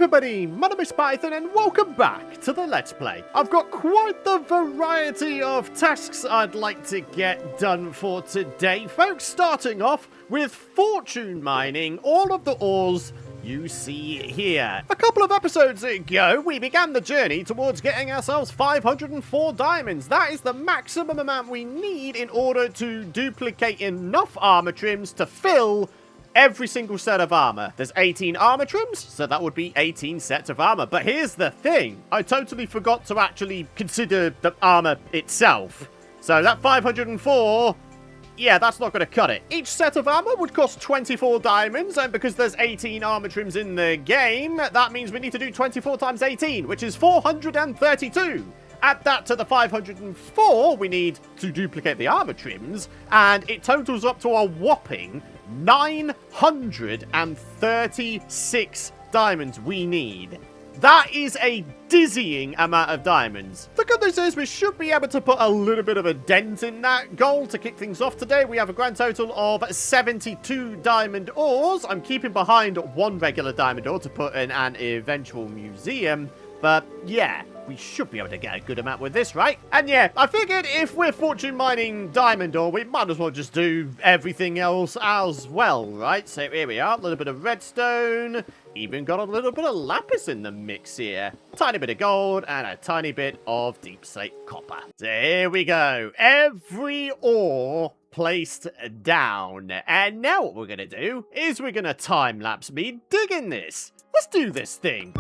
everybody, my name is Python and welcome back to the Let's Play. I've got quite the variety of tasks I'd like to get done for today, folks, starting off with fortune mining all of the ores you see here. A couple of episodes ago, we began the journey towards getting ourselves 504 diamonds. That is the maximum amount we need in order to duplicate enough armor trims to fill every single set of armor. There's 18 armor trims, so that would be 18 sets of armor. But here's the thing. I totally forgot to actually consider the armor itself. So that 504, yeah, that's not going to cut it. Each set of armor would cost 24 diamonds, and because there's 18 armor trims in the game, that means we need to do 24 times 18, which is 432. Add that to the 504 we need to duplicate the armor trims, and it totals up to a whopping 936 diamonds we need. That is a dizzying amount of diamonds. The good news is we should be able to put a little bit of a dent in that goal to kick things off today. We have a grand total of 72 diamond ores. I'm keeping behind one regular diamond ore to put in an eventual museum. But yeah, we should be able to get a good amount with this, right? And yeah, I figured if we're fortune mining diamond ore, we might as well just do everything else as well, right? So here we are, a little bit of redstone, even got a little bit of lapis in the mix here. Tiny bit of gold and a tiny bit of deep slate copper. So here we go. Every ore placed down. And now what we're going to do is we're going to time-lapse me digging this. Let's do this thing.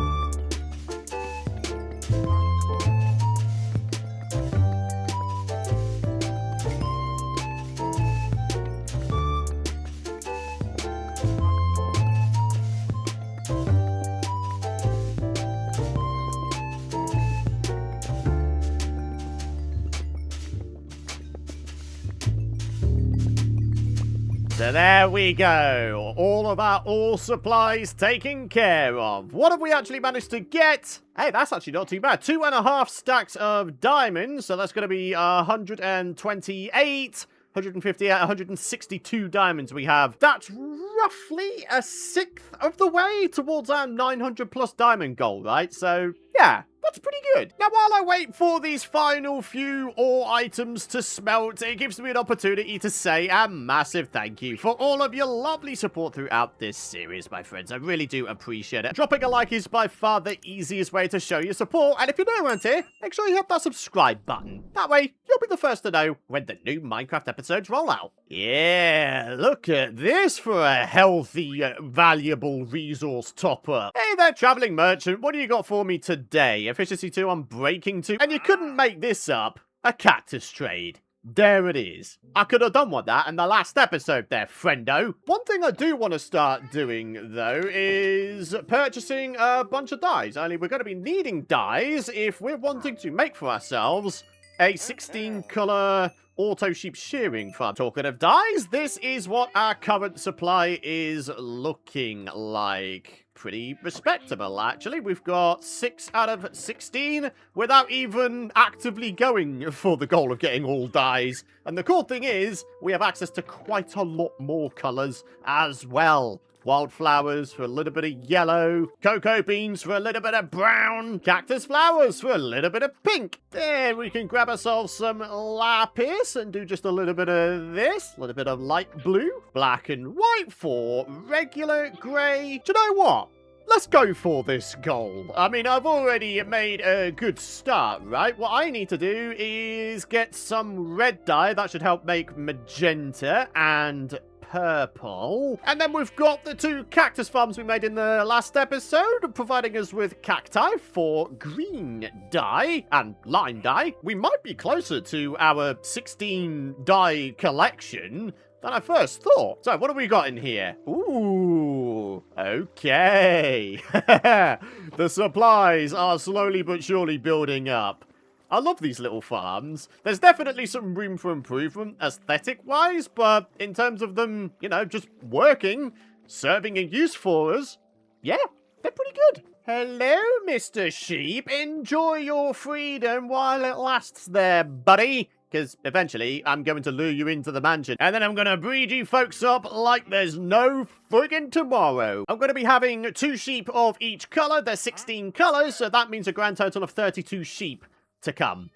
So there we go, all of our ore supplies taken care of. What have we actually managed to get? Hey, that's actually not too bad. 2.5 stacks of diamonds, so that's going to be 128, 158, 162 diamonds we have. That's roughly a sixth of the way towards our 900 plus diamond goal, right? So yeah, that's pretty good. Now, while I wait for these final few ore items to smelt, it gives me an opportunity to say a massive thank you for all of your lovely support throughout this series, my friends. I really do appreciate it. Dropping a like is by far the easiest way to show your support, and if you're new around here, make sure you hit that subscribe button. That way, you'll be the first to know when the new Minecraft episodes roll out. Yeah, look at this for a healthy, valuable resource topper. Hey there, traveling merchant, what do you got for me today? Efficiency 2 on breaking 2. And you couldn't make this up. A cactus trade. There it is. I could have done with that in the last episode there, friendo. One thing I do want to start doing, though, is purchasing a bunch of dyes. Only we're going to be needing dyes if we're wanting to make for ourselves a 16-color auto sheep shearing farm. Talking of dyes, this is what our current supply is looking like. Pretty respectable, actually. We've got 6 out of 16 without even actively going for the goal of getting all dyes. And the cool thing is, we have access to quite a lot more colors as well. Wildflowers for a little bit of yellow, cocoa beans for a little bit of brown, cactus flowers for a little bit of pink. Then we can grab ourselves some lapis and do just a little bit of this, a little bit of light blue, black and white for regular grey. Do you know what? Let's go for this goal. I mean, I've already made a good start, right? What I need to do is get some red dye. That should help make magenta and purple. And then we've got the 2 cactus farms we made in the last episode, providing us with cacti for green dye and lime dye. We might be closer to our 16 dye collection than I first thought. So, what have we got in here? Ooh, okay. The supplies are slowly but surely building up. I love these little farms. There's definitely some room for improvement aesthetic-wise, but in terms of them, you know, just working, serving a use for us, yeah, they're pretty good. Hello, Mr. Sheep. Enjoy your freedom while it lasts there, buddy. because eventually I'm going to lure you into the mansion, and then I'm going to breed you folks up like there's no friggin' tomorrow. I'm going to be having 2 sheep of each colour. There's 16 colours, so that means a grand total of 32 sheep to come.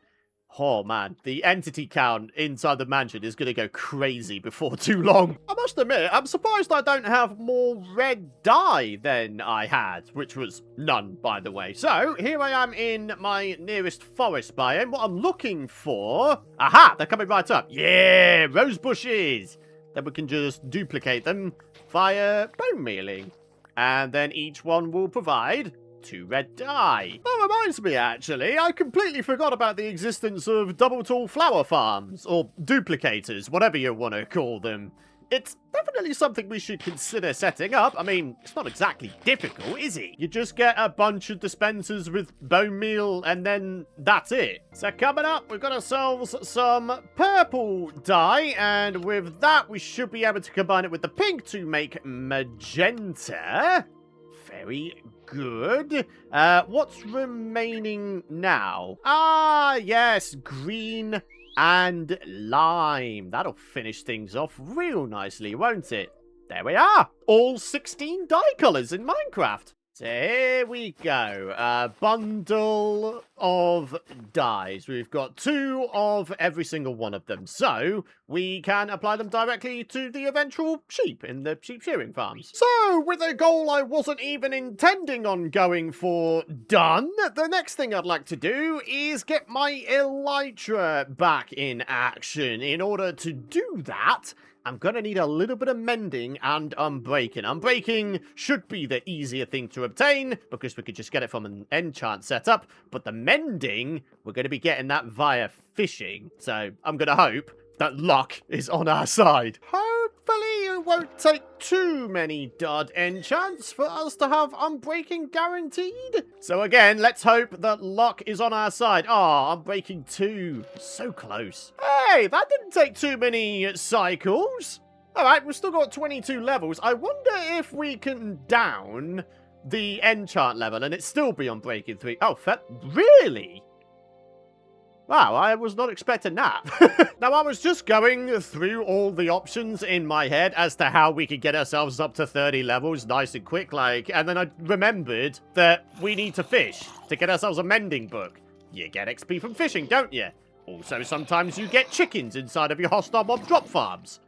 Oh man, the entity count inside the mansion is going to go crazy before too long. I must admit, I'm surprised I don't have more red dye than I had, which was none, by the way. So, here I am in my nearest forest biome. What I'm looking for... Aha! They're coming right up. Yeah! Rose bushes! Then we can just duplicate them via bone mealing. And then each one will provide 2 red dye. That reminds me, actually, I completely forgot about the existence of double tall flower farms, or duplicators, whatever you want to call them. It's definitely something we should consider setting up. I mean, it's not exactly difficult, is it? You just get a bunch of dispensers with bone meal, and then that's it. So coming up, we've got ourselves some purple dye, and with that, we should be able to combine it with the pink to make magenta. Very good. What's remaining now? Ah, yes, green and lime. That'll finish things off real nicely, won't it? There we are. All 16 dye colors in Minecraft. So here we go. A bundle of dyes. We've got 2 of every single one of them. So we can apply them directly to the eventual sheep in the sheep shearing farms. So with a goal I wasn't even intending on going for done, the next thing I'd like to do is get my elytra back in action. In order to do that, I'm going to need a little bit of mending and unbreaking. Unbreaking should be the easier thing to obtain, because we could just get it from an enchant setup. But the mending, we're going to be getting that via fishing. So I'm going to hope that luck is on our side. Hopefully it won't take too many dud enchants for us to have unbreaking guaranteed. So again, let's hope that luck is on our side. Oh, unbreaking 2. So close. Hey, that didn't take too many cycles. Alright, we've still got 22 levels. I wonder if we can down the enchant level and it still be unbreaking 3. Oh, really? Wow, I was not expecting that. Now, I was just going through all the options in my head as to how we could get ourselves up to 30 levels nice and quick, and then I remembered that we need to fish to get ourselves a mending book. You get XP from fishing, don't you? Also, sometimes you get chickens inside of your hostile mob drop farms.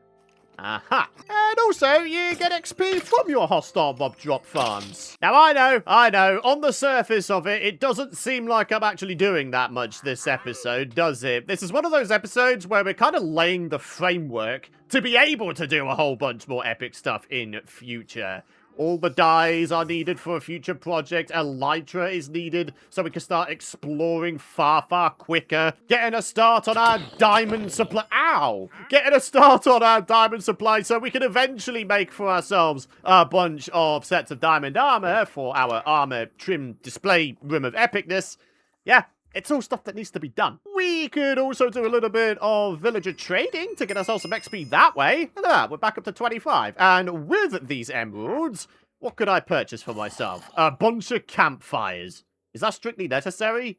Aha. And also, you get XP from your hostile mob drop farms. Now, I know, on the surface of it, it doesn't seem like I'm actually doing that much this episode, does it? This is one of those episodes where we're kind of laying the framework to be able to do a whole bunch more epic stuff in future. All the dyes are needed for a future project. Elytra is needed so we can start exploring far, far quicker. Getting a start on our diamond supply. Ow! Getting a start on our diamond supply so we can eventually make for ourselves a bunch of sets of diamond armor for our armor trim display room of epicness. Yeah. It's all stuff that needs to be done. We could also do a little bit of villager trading to get ourselves some XP that way. Look at that, we're back up to 25. And with these emeralds, what could I purchase for myself? A bunch of campfires. Is that strictly necessary?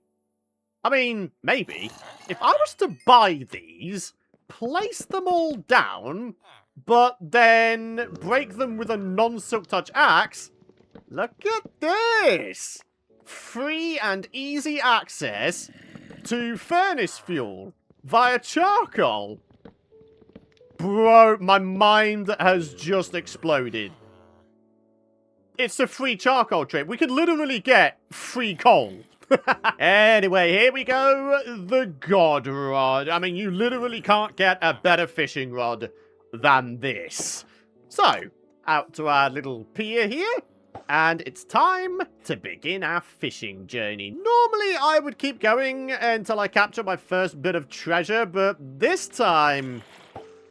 I mean, maybe. If I was to buy these, place them all down, but then break them with a non-silk touch axe, look at this! Free and easy access to furnace fuel via charcoal. Bro, my mind has just exploded. It's a free charcoal trade. We could literally get free coal. Anyway, here we go. The God Rod. I mean, you literally can't get a better fishing rod than this. So, out to our little pier here. And it's time to begin our fishing journey. Normally, I would keep going until I capture my first bit of treasure, but this time,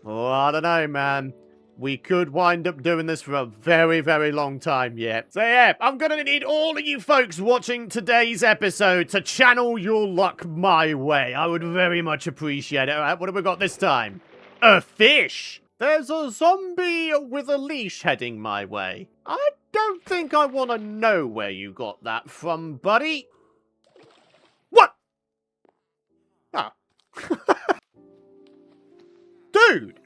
oh, I don't know, man. We could wind up doing this for a very, very long time yet. So yeah, I'm gonna need all of you folks watching today's episode to channel your luck my way. I would very much appreciate it. All right, what have we got this time? A fish! There's a zombie with a leash heading my way. I don't think I want to know where you got that from, buddy. What? Oh. Dude!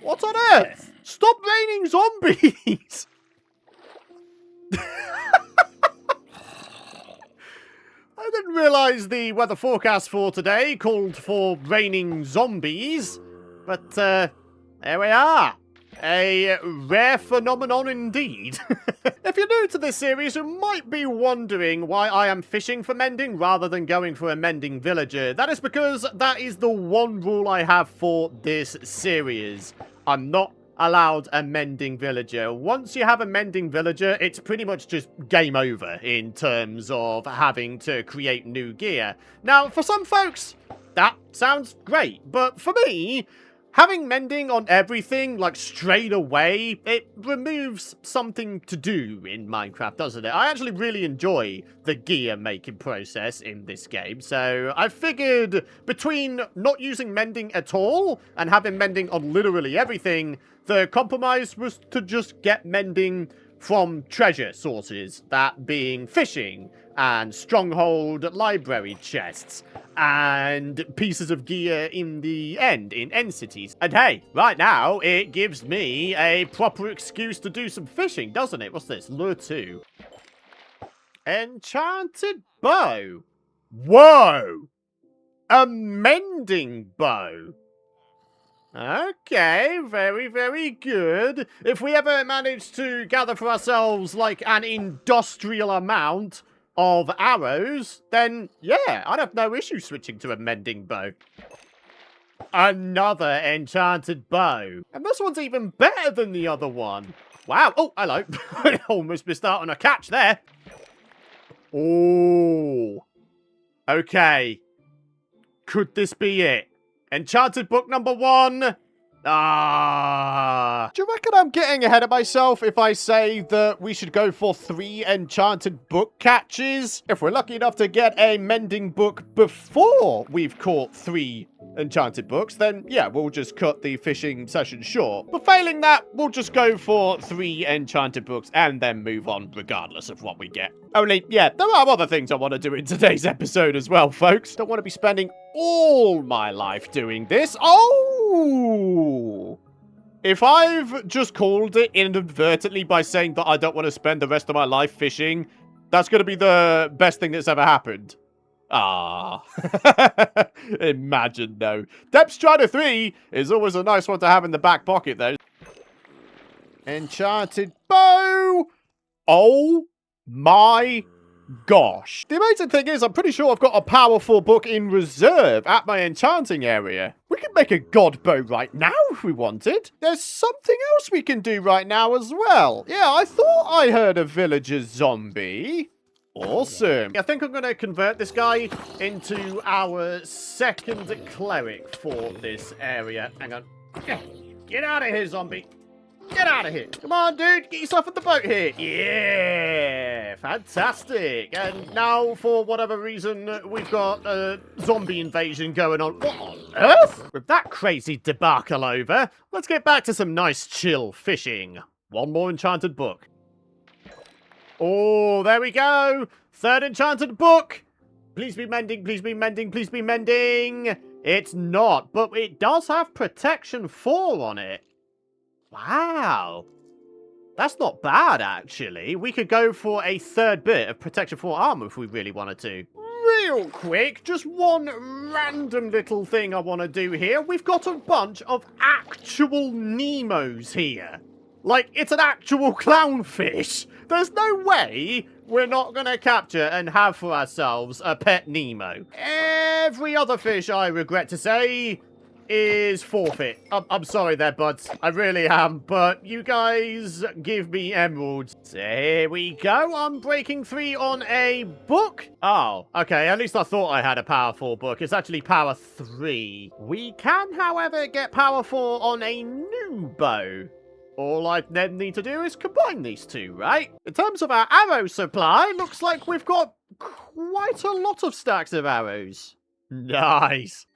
What on earth? Stop raining zombies! I didn't realise the weather forecast for today called for raining zombies. But, there we are. A rare phenomenon indeed. If you're new to this series, you might be wondering why I am fishing for mending rather than going for a mending villager. That is because that is the one rule I have for this series. I'm not allowed a mending villager. Once you have a mending villager, it's pretty much just game over in terms of having to create new gear. Now, for some folks, that sounds great, but for me, having mending on everything, like, straight away, it removes something to do in Minecraft, doesn't it? I actually really enjoy the gear making process in this game, so I figured between not using mending at all and having mending on literally everything, the compromise was to just get mending from treasure sources, that being fishing and stronghold library chests and pieces of gear in the end cities. And hey, right now it gives me a proper excuse to do some fishing, doesn't it? What's this? Lure 2. Enchanted bow. Whoa! A mending bow. Okay, very, very good. If we ever manage to gather for ourselves, like, an industrial amount of arrows, then, yeah, I'd have no issue switching to a mending bow. Another enchanted bow. And this one's even better than the other one. Wow. Oh, hello. I almost missed out on a catch there. Oh. Okay. Could this be it? Enchanted book number 1. Ah. Do you reckon I'm getting ahead of myself if I say that we should go for 3 enchanted book catches? If we're lucky enough to get a mending book before we've caught 3 enchanted books, then yeah, we'll just cut the fishing session short. But failing that, we'll just go for 3 enchanted books and then move on regardless of what we get. Only, yeah, there are other things I want to do in today's episode as well, folks. Don't want to be spending all my life doing this. Oh! If I've just called it inadvertently by saying that I don't want to spend the rest of my life fishing, that's going to be the best thing that's ever happened. Ah. Imagine, though. Depth Strider 3 is always a nice one to have in the back pocket, though. Enchanted bow! Oh my gosh. The amazing thing is, I'm pretty sure I've got a powerful book in reserve at my enchanting area. We could make a god bow right now if we wanted. There's something else we can do right now as well. Yeah, I thought I heard a villager zombie. Awesome. I think I'm going to convert this guy into our second cleric for this area. Hang on. Get out of here, zombie. Get out of here. Come on, dude. Get yourself in the boat here. Yeah. Fantastic. And now, for whatever reason, we've got a zombie invasion going on. What on earth? With that crazy debacle over, let's get back to some nice chill fishing. One more enchanted book. Oh, there we go. 3rd enchanted book. Please be mending, please be mending, please be mending. It's not, but it does have protection 4 on it. Wow. That's not bad, actually. We could go for a 3rd bit of protection 4 armor if we really wanted to. Real quick, just one random little thing I want to do here. We've got a bunch of actual Nemos here. Like, it's an actual clownfish. There's no way we're not going to capture and have for ourselves a pet Nemo. Every other fish, I regret to say, is forfeit. I'm sorry there, buds. I really am. But you guys give me emeralds. So here we go. I'm breaking 3 on a book. Oh, okay. At least I thought I had a power 4 book. It's actually power 3. We can, however, get power 4 on a new bow. All I then need to do is combine these 2, right? In terms of our arrow supply, looks like we've got quite a lot of stacks of arrows. Nice.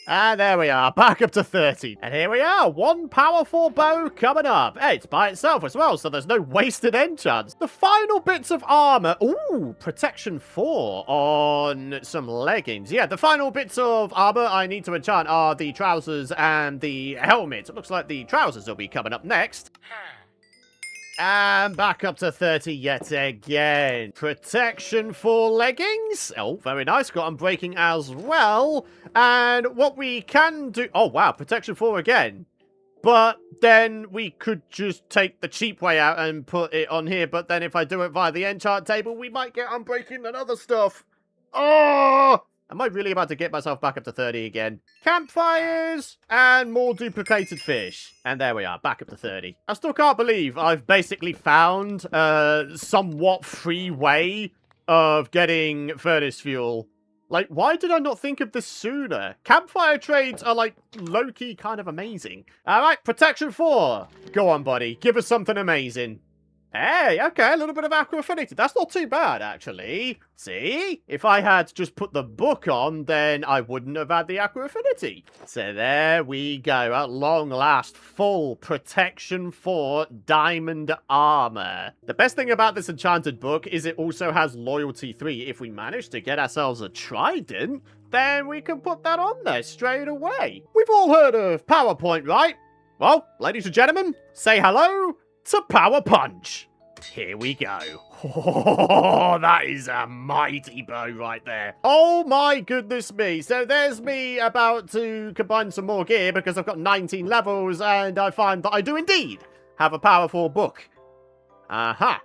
And there we are, back up to 30. And here we are, 1 powerful bow coming up. Hey, it's by itself as well, so there's no wasted enchants. The final bits of armor. Ooh, protection 4 on some leggings. Yeah, the final bits of armor I need to enchant are the trousers and the helmet. It looks like the trousers will be coming up next. And back up to 30 yet again. Protection for leggings. Oh, very nice. Got unbreaking as well. And what we can do... Oh, wow. Protection 4 again. But then we could just take the cheap way out and put it on here. But then if I do it via the enchant table, we might get unbreaking and other stuff. Oh! Am I really about to get myself back up to 30 again? Campfires and more duplicated fish. And there we are, back up to 30. I still can't believe I've basically found a somewhat free way of getting furnace fuel. Like, why did I not think of this sooner? Campfire trades are, like, low-key kind of amazing. All right, protection 4. Go on, buddy. Give us something amazing. Hey, okay, a little bit of aqua affinity. That's not too bad, actually. See? If I had just put the book on, then I wouldn't have had the aqua affinity. So there we go. At long last, full protection 4 diamond armor. The best thing about this enchanted book is it also has loyalty 3. If we manage to get ourselves a trident, then we can put that on there straight away. We've all heard of PowerPoint, right? Well, ladies and gentlemen, say hello to Power Punch. Here we go. Oh, that is a mighty bow right there. Oh my goodness me. So there's me about to combine some more gear because I've got 19 levels and I find that I do indeed have a powerful book. Aha.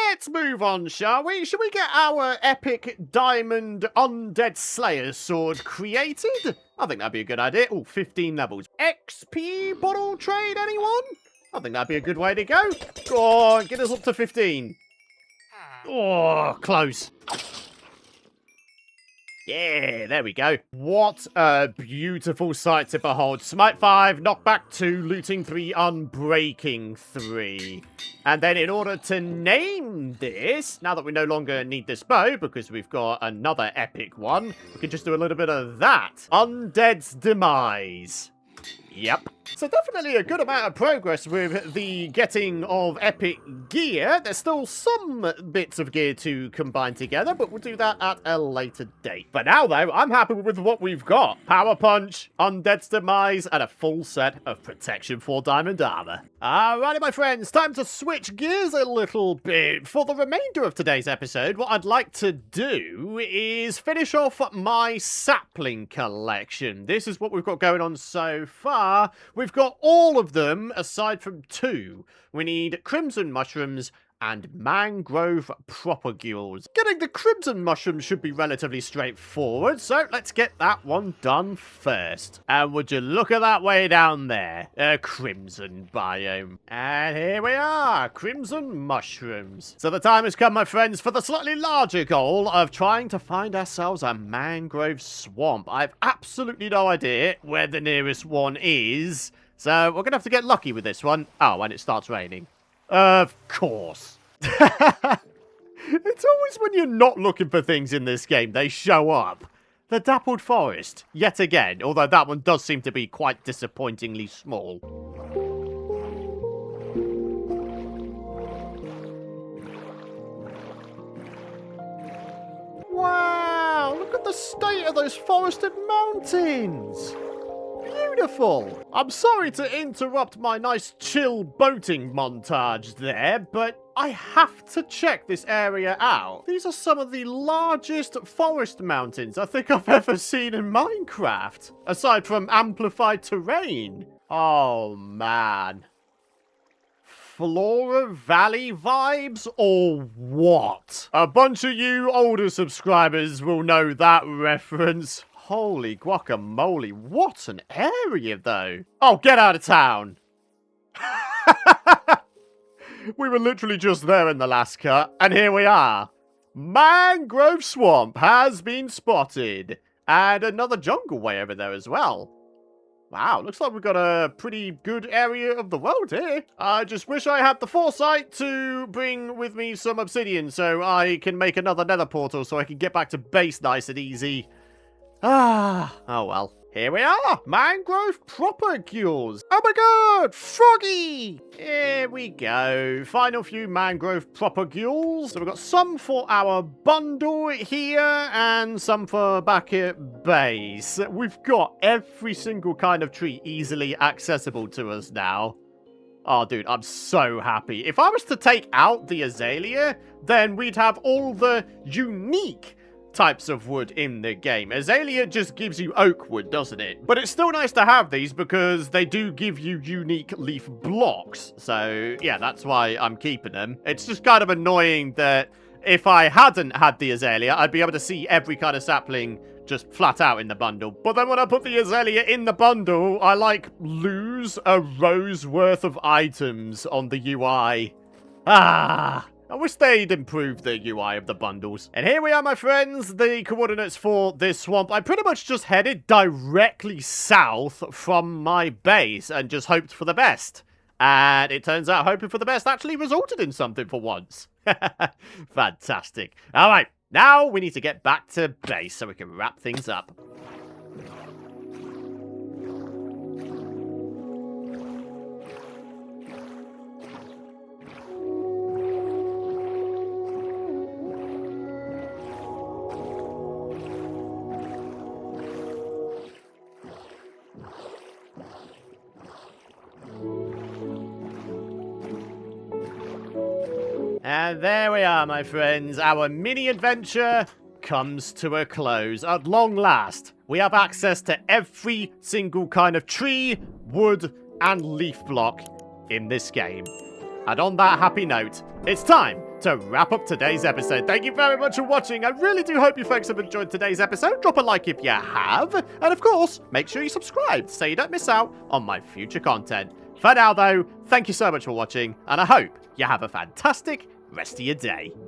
Let's move on, shall we? Shall we get our epic diamond undead slayer sword created? I think that'd be a good idea. Oh, 15 levels. XP bottle trade, anyone? I think that'd be a good way to go. Go on, get us up to 15. Oh, close. Yeah, there we go. What a beautiful sight to behold. Smite 5, knockback 2, looting 3, unbreaking 3. And then in order to name this, now that we no longer need this bow, because we've got another epic one, we can just do a little bit of that. Undead's Demise. Yep. So definitely a good amount of progress with the getting of epic gear. There's still some bits of gear to combine together, but we'll do that at a later date. For now, though, I'm happy with what we've got. Power Punch, Undead's Demise, and a full set of Protection 4 Diamond Armor. Alrighty, my friends, time to switch gears a little bit. For the remainder of today's episode, what I'd like to do is finish off my sapling collection. This is what we've got going on so far. We've got all of them aside from 2. We need crimson mushrooms and mangrove propagules. Getting the crimson mushrooms should be relatively straightforward, so let's get that one done first. And would you look at that way down there? A crimson biome. And here we are, crimson mushrooms. So the time has come, my friends, for the slightly larger goal of trying to find ourselves a mangrove swamp. I have absolutely no idea where the nearest one is, so we're going to have to get lucky with this one. Oh, and it starts raining. Of course. It's always when you're not looking for things in this game, they show up. The Dappled Forest, yet again, although that one does seem to be quite disappointingly small. Wow, look at the state of those forested mountains. Beautiful. I'm sorry to interrupt my nice chill boating montage there, but I have to check this area out. These are some of the largest forest mountains I think I've ever seen in Minecraft, aside from amplified terrain. Oh, man. Flora Valley vibes or what? A bunch of you older subscribers will know that reference. Holy guacamole, what an area, though. Oh, get out of town. We were literally just there in the last cut, and here we are. Mangrove Swamp has been spotted. And another jungle way over there as well. Wow, looks like we've got a pretty good area of the world here. I just wish I had the foresight to bring with me some obsidian so I can make another nether portal so I can get back to base nice and easy. Oh well. Here we are, mangrove propagules. Oh my god, froggy! Here we go, final few mangrove propagules. So we've got some for our bundle here and some for back at base. We've got every single kind of tree easily accessible to us now. Oh, dude, I'm so happy. If I was to take out the azalea, then we'd have all the unique types of wood in the game. Azalea just gives you oak wood, doesn't it? But it's still nice to have these because they do give you unique leaf blocks. So, yeah, that's why I'm keeping them. It's just kind of annoying that if I hadn't had the azalea, I'd be able to see every kind of sapling just flat out in the bundle. But then when I put the azalea in the bundle, I, like, lose a row's worth of items on the UI. Ah, I wish they'd improve the UI of the bundles. And here we are, my friends, the coordinates for this swamp. I pretty much just headed directly south from my base and just hoped for the best. And it turns out hoping for the best actually resulted in something for once. Fantastic. All right, now we need to get back to base so we can wrap things up. And there we are, my friends. Our mini-adventure comes to a close. At long last, we have access to every single kind of tree, wood, and leaf block in this game. And on that happy note, it's time to wrap up today's episode. Thank you very much for watching. I really do hope you folks have enjoyed today's episode. Drop a like if you have. And of course, make sure you subscribe so you don't miss out on my future content. For now, though, thank you so much for watching, and I hope you have a fantastic rest of your day.